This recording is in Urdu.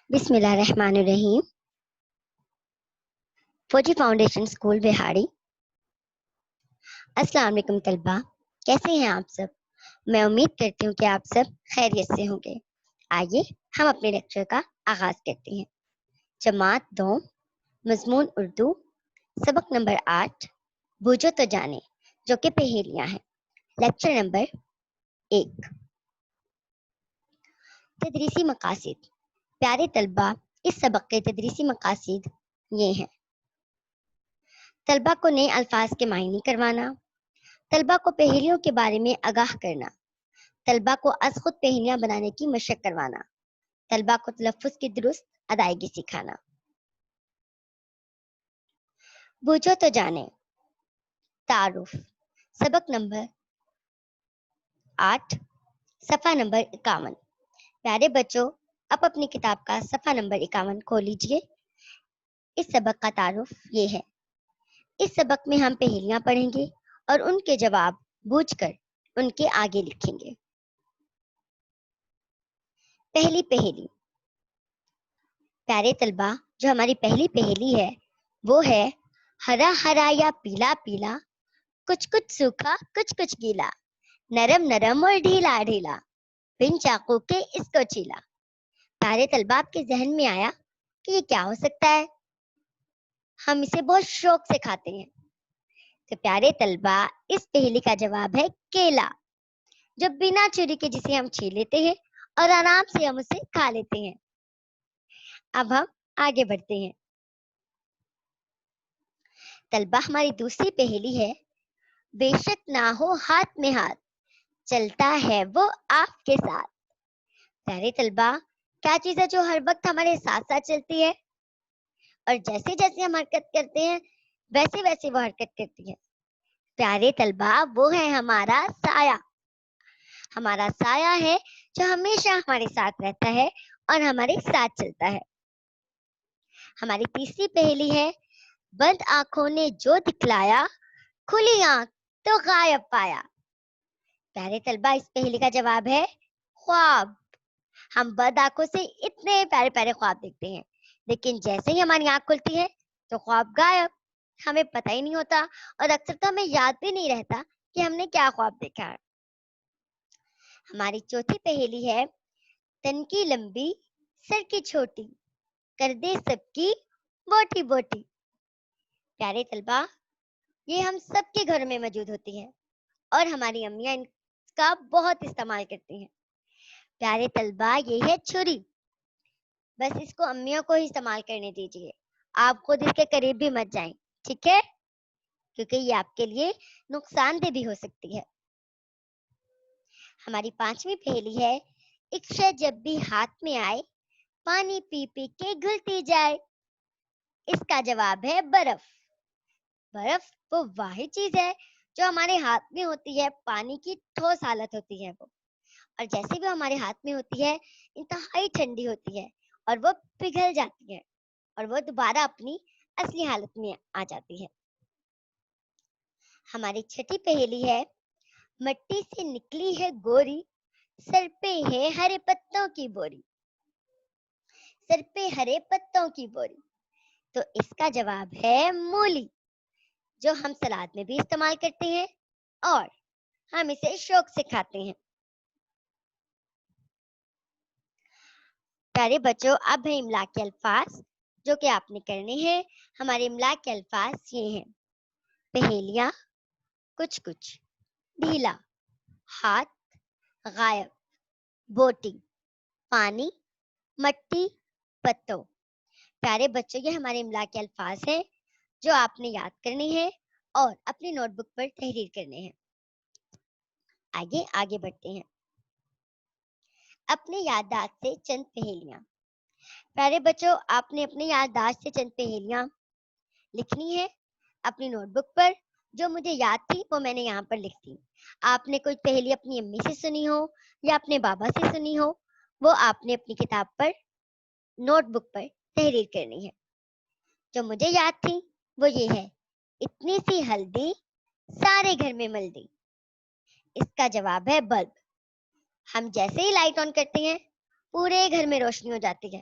بسم اللہ الرحمن الرحیم. فوجی فاؤنڈیشن اسکول بہاڑی. السلام علیکم طلبہ، کیسے ہیں آپ سب؟ میں امید کرتی ہوں کہ آپ سب خیریت سے ہوں گے. آئیے ہم اپنے لیکچر کا آغاز کرتے ہیں. جماعت دوم، مضمون اردو، سبق نمبر 8، بوجھو تو جانے، جو کہ پہیلیاں ہیں. لیکچر نمبر 1، تدریسی مقاصد. پیارے طلبہ، اس سبق کے تدریسی مقاصد یہ ہیں: طلبہ کو نئے الفاظ کے معنی کروانا، طلبہ کو پہیلیوں کے بارے میں آگاہ کرنا، طلبہ کو از خود پہیلیاں بنانے کی مشق کروانا، طلبہ کو تلفظ کی درست ادائیگی سکھانا. بوجھو تو جانے. تعارف. سبق نمبر 8، صفحہ نمبر 51. پیارے بچوں، اب اپنی کتاب کا صفحہ نمبر 51 کھول لیجئے. اس سبق کا تعارف یہ ہے. اس سبق میں ہم پہیلیاں پڑھیں گے اور ان کے جواب بوجھ کر ان کے آگے لکھیں گے. پہلی پہیلی. پیارے طلبہ، جو ہماری پہلی پہیلی ہے وہ ہے: ہرا ہرا یا پیلا پیلا، کچھ کچھ سوکھا کچھ کچھ گیلا، نرم نرم اور ڈھیلا ڈھیلا، بن چاقو کے اس کو چھیلا. پیارے طلبہ، آپ کے ذہن میں آیا کہ یہ کیا ہو سکتا ہے؟ ہم اسے بہت شوق سے کھاتے ہیں. تو پیارے طلبہ، اس پہیلی کا جواب ہے کیلا، جو بنا چوری کے جسے ہم چھیل لیتے ہیں اور آرام سے ہم اسے کھا لیتے ہیں. اب ہم آگے بڑھتے ہیں. طلبہ، ہماری دوسری پہیلی ہے: بے شک نہ ہو ہاتھ میں ہاتھ، چلتا ہے وہ آپ کے ساتھ. پیارے طلبہ، کیا چیز ہے جو ہر وقت ہمارے ساتھ ساتھ چلتی ہے اور جیسے جیسے ہم حرکت کرتے ہیں ویسے ویسے وہ حرکت کرتی ہے؟ پیارے طلبہ، وہ ہے ہمارا سایہ. ہمارا سایہ ہے جو ہمیشہ ہمارے ساتھ رہتا ہے اور ہمارے ساتھ چلتا ہے. ہماری تیسری پہیلی ہے: بند آنکھوں نے جو دکھلایا، کھلی آنکھ تو غائب پایا. پیارے طلبہ، اس پہیلی کا جواب ہے خواب. ہم بند آنکھوں سے اتنے پیارے پیارے خواب دیکھتے ہیں، لیکن جیسے ہی ہماری آنکھ کھلتی ہے تو خواب غائب. ہمیں پتہ ہی نہیں ہوتا اور اکثر تو ہمیں یاد بھی نہیں رہتا کہ ہم نے کیا خواب دیکھا ہے. ہماری چوتھی پہیلی ہے: تن کی لمبی سر کی چھوٹی، کر دے سب کی بوٹی بوٹی. پیارے طلبہ، یہ ہم سب کے گھر میں موجود ہوتی ہے اور ہماری امیاں ان کا بہت استعمال کرتی ہیں. پیارے طلبہ، یہ ہے چھری. بس اس کو امیوں کو ہی استعمال کرنے دیجیے، آپ خود اس کے قریب بھی مت جائیں، ٹھیک ہے؟ کیونکہ یہ آپ کے لیے نقصان دہ بھی ہو سکتی ہے. ہماری پانچویں پہیلی ہے: ایک شے جب بھی ہاتھ میں آئے، پانی پی پی کے گھلتی جائے. اس کا جواب ہے برف. برف وہ واحد چیز ہے جو ہمارے ہاتھ میں ہوتی ہے، پانی کی ٹھوس حالت ہوتی ہے وہ، اور جیسے بھی ہمارے ہاتھ میں ہوتی ہے انتہائی ٹھنڈی ہوتی ہے اور وہ پگھل جاتی ہے اور وہ دوبارہ اپنی اصلی حالت میں آ جاتی ہے. ہماری چھٹی پہیلی ہے: مٹی سے نکلی ہے گوری، سر پہ ہے ہرے پتوں کی بوری. سر پہ ہرے پتوں کی بوری. تو اس کا جواب ہے مولی، جو ہم سلاد میں بھی استعمال کرتے ہیں اور ہم اسے شوق سے کھاتے ہیں. پیارے بچوں، اب ہیں املا کے الفاظ جو کہ آپ نے کرنے ہیں. ہمارے املا کے الفاظ یہ ہیں: پہیلیاں، کچھ کچھ، ڈھیلا، ہاتھ، غائب، بوٹی، پانی، مٹی، پتوں. پیارے بچوں، یہ ہمارے املا کے الفاظ ہیں جو آپ نے یاد کرنے ہیں اور اپنی نوٹ بک پر تحریر کرنے ہیں. آئیے آگے بڑھتے ہیں. اپنے یادداشت سے چند پہیلیاں. پیارے بچوں، آپ نے اپنے یادداشت سے چند پہیلیاں لکھنی ہے اپنی نوٹ بک پر. جو مجھے یاد تھی وہ میں نے یہاں پر لکھ دی. آپ نے کوئی پہیلی اپنی امی سے سنی ہو یا اپنے بابا سے سنی ہو، وہ آپ نے اپنی کتاب پر نوٹ بک پر تحریر کرنی ہے. جو مجھے یاد تھی وہ یہ ہے: اتنی سی ہلدی سارے گھر میں مل دی. اس کا جواب ہے بلب. ہم جیسے ہی لائٹ آن کرتے ہیں پورے گھر میں روشنی ہو جاتی ہے